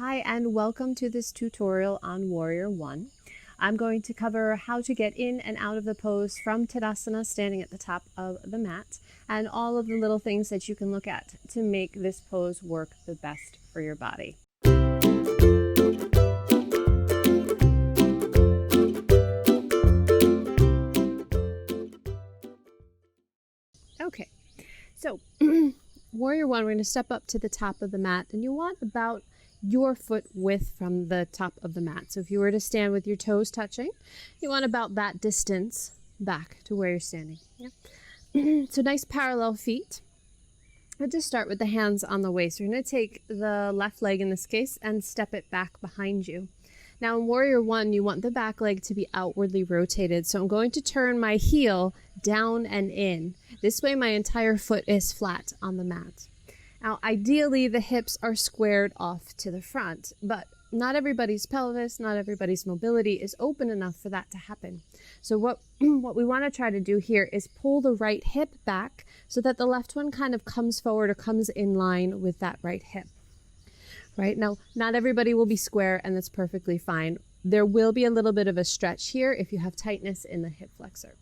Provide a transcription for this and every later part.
Hi and welcome to this tutorial on Warrior One. I'm going to cover how to get in and out of the pose from Tadasana, standing at the top of the mat, and all of the little things that you can look at to make this pose work the best for your body. Okay, so Warrior One, we're going to step up to the top of the mat, and you want about your foot width from the top of the mat. So if you were to stand with your toes touching, you want about that distance back to where you're standing. Yeah. So nice parallel feet. We'll just start with the hands on the waist. We're going to take the left leg in this case and step it back behind you. Now in Warrior One, you want the back leg to be outwardly rotated. So I'm going to turn my heel down and in. This way my entire foot is flat on the mat. Now, ideally, the hips are squared off to the front, but not everybody's pelvis, not everybody's mobility is open enough for that to happen. So what we want to try to do here is pull the right hip back so that the left one kind of comes forward or comes in line with that right hip. Right? Now, not everybody will be square, and that's perfectly fine. There will be a little bit of a stretch here if you have tightness in the hip flexor.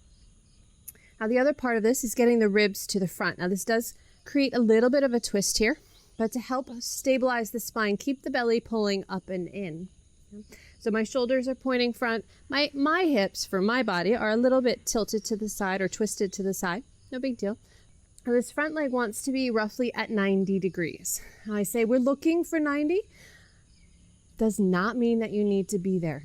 Now, the other part of this is getting the ribs to the front. Now, this does create a little bit of a twist here, but to help stabilize the spine, keep the belly pulling up and in. So my shoulders are pointing front. My hips for my body are a little bit tilted to the side or twisted to the side. No big deal. Now this front leg wants to be roughly at 90 degrees. I say we're looking for 90. Does not mean that you need to be there.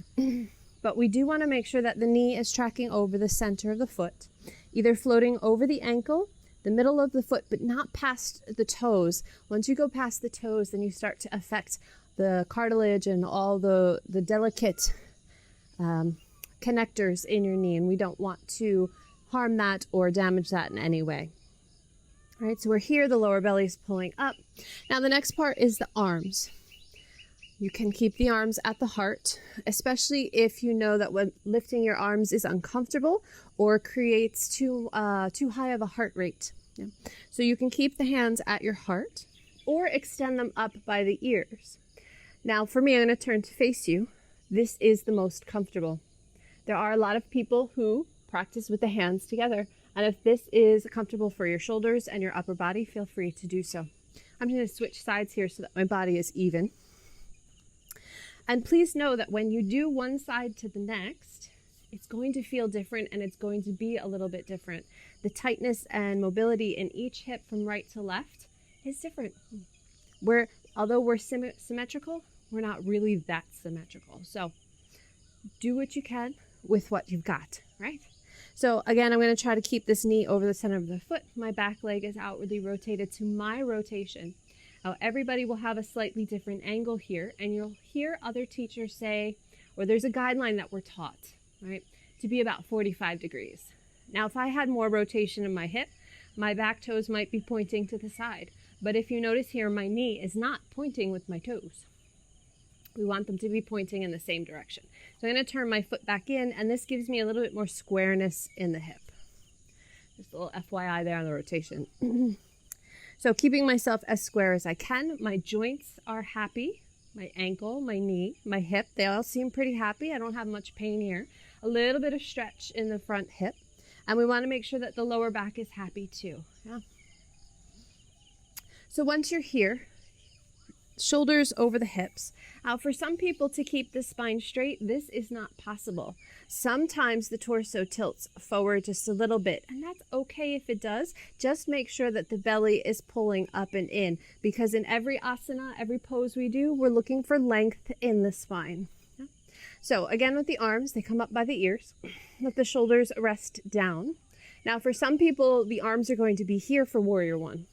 But we do want to make sure that the knee is tracking over the center of the foot, either floating over the ankle, the middle of the foot, but not past the toes. Once you go past the toes, then you start to affect the cartilage and all the delicate connectors in your knee, and we don't want to harm that or damage that in any way. All right, so we're here, the lower belly is pulling up. Now the next part is the arms. You can keep the arms at the heart, especially if you know that when lifting your arms is uncomfortable or creates too high of a heart rate. Yeah. So you can keep the hands at your heart or extend them up by the ears. Now for me, I'm going to turn to face you. This is the most comfortable. There are a lot of people who practice with the hands together, and if this is comfortable for your shoulders and your upper body, feel free to do so. I'm going to switch sides here so that my body is even. And please know that when you do one side to the next, it's going to feel different and it's going to be a little bit different. The tightness and mobility in each hip from right to left is different. Although we're symmetrical, we're not really that symmetrical. So do what you can with what you've got, right? So again, I'm going to try to keep this knee over the center of the foot. My back leg is outwardly rotated to my rotation. Now, everybody will have a slightly different angle here, and you'll hear other teachers say, or there's a guideline that we're taught, right, to be about 45 degrees. Now, if I had more rotation in my hip, my back toes might be pointing to the side. But if you notice here, my knee is not pointing with my toes. We want them to be pointing in the same direction. So I'm going to turn my foot back in, and this gives me a little bit more squareness in the hip. Just a little FYI there on the rotation. So keeping myself as square as I can. My joints are happy. My ankle, my knee, my hip, they all seem pretty happy. I don't have much pain here. A little bit of stretch in the front hip. And we want to make sure that the lower back is happy too. Yeah. So once you're here, shoulders over the hips. Now for some people to keep the spine straight, this is not possible. Sometimes the torso tilts forward just a little bit, and that's okay if it does. Just make sure that the belly is pulling up and in, because in every asana, every pose we do, we're looking for length in the spine. Yeah. So again, with the arms, they come up by the ears. Let the shoulders rest down. Now for some people, the arms are going to be here for Warrior One.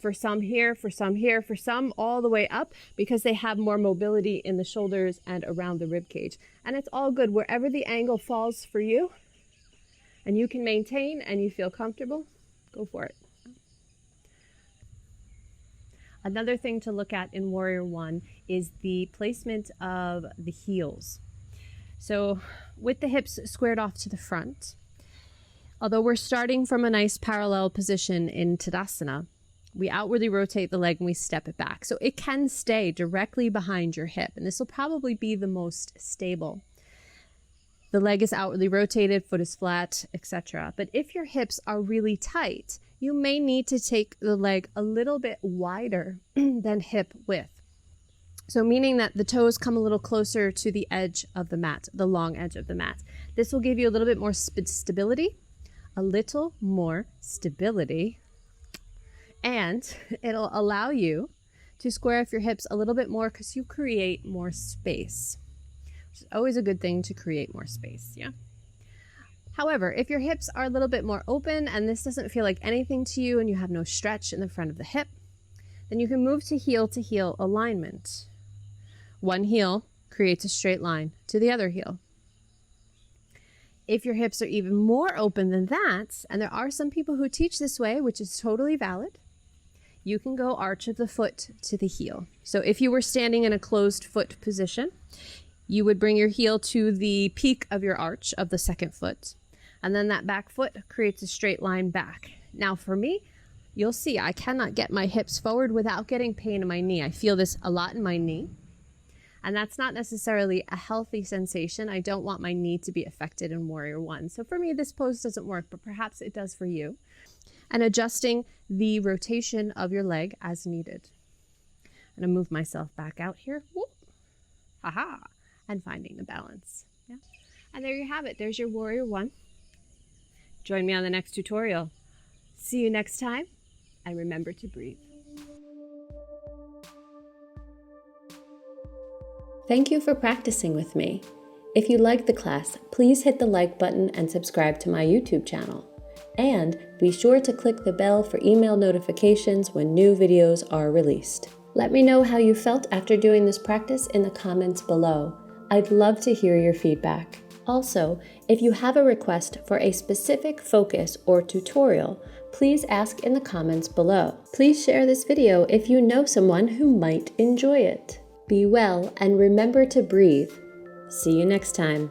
For some here, for some here, for some all the way up, because they have more mobility in the shoulders and around the rib cage. And it's all good wherever the angle falls for you and you can maintain and you feel comfortable, go for it. Another thing to look at in Warrior One is the placement of the heels. So with the hips squared off to the front, although we're starting from a nice parallel position in Tadasana, We outwardly rotate the leg and we step it back. So it can stay directly behind your hip, and this will probably be the most stable. The leg is outwardly rotated, foot is flat, etc. But if your hips are really tight, you may need to take the leg a little bit wider than hip width. So meaning that the toes come a little closer to the edge of the mat, the long edge of the mat. This will give you a little bit more stability, and it'll allow you to square off your hips a little bit more because you create more space. Which is always a good thing, to create more space, yeah? However, if your hips are a little bit more open and this doesn't feel like anything to you and you have no stretch in the front of the hip, then you can move to heel alignment. One heel creates a straight line to the other heel. If your hips are even more open than that, and there are some people who teach this way, which is totally valid, you can go arch of the foot to the heel. So if you were standing in a closed foot position, you would bring your heel to the peak of your arch of the second foot, and then that back foot creates a straight line back. Now for me, you'll see I cannot get my hips forward without getting pain in my knee. I feel this a lot in my knee, and that's not necessarily a healthy sensation. I don't want my knee to be affected in Warrior One. So for me, this pose doesn't work, but perhaps it does for you. And adjusting the rotation of your leg as needed. I'm gonna move myself back out here. Whoop. Aha. And finding the balance. Yeah. And there you have it. There's your Warrior One. Join me on the next tutorial. See you next time, and remember to breathe. Thank you for practicing with me. If you liked the class, please hit the like button and subscribe to my YouTube channel. And be sure to click the bell for email notifications when new videos are released. Let me know how you felt after doing this practice in the comments below. I'd love to hear your feedback. Also, if you have a request for a specific focus or tutorial, please ask in the comments below. Please share this video if you know someone who might enjoy it. Be well and remember to breathe. See you next time.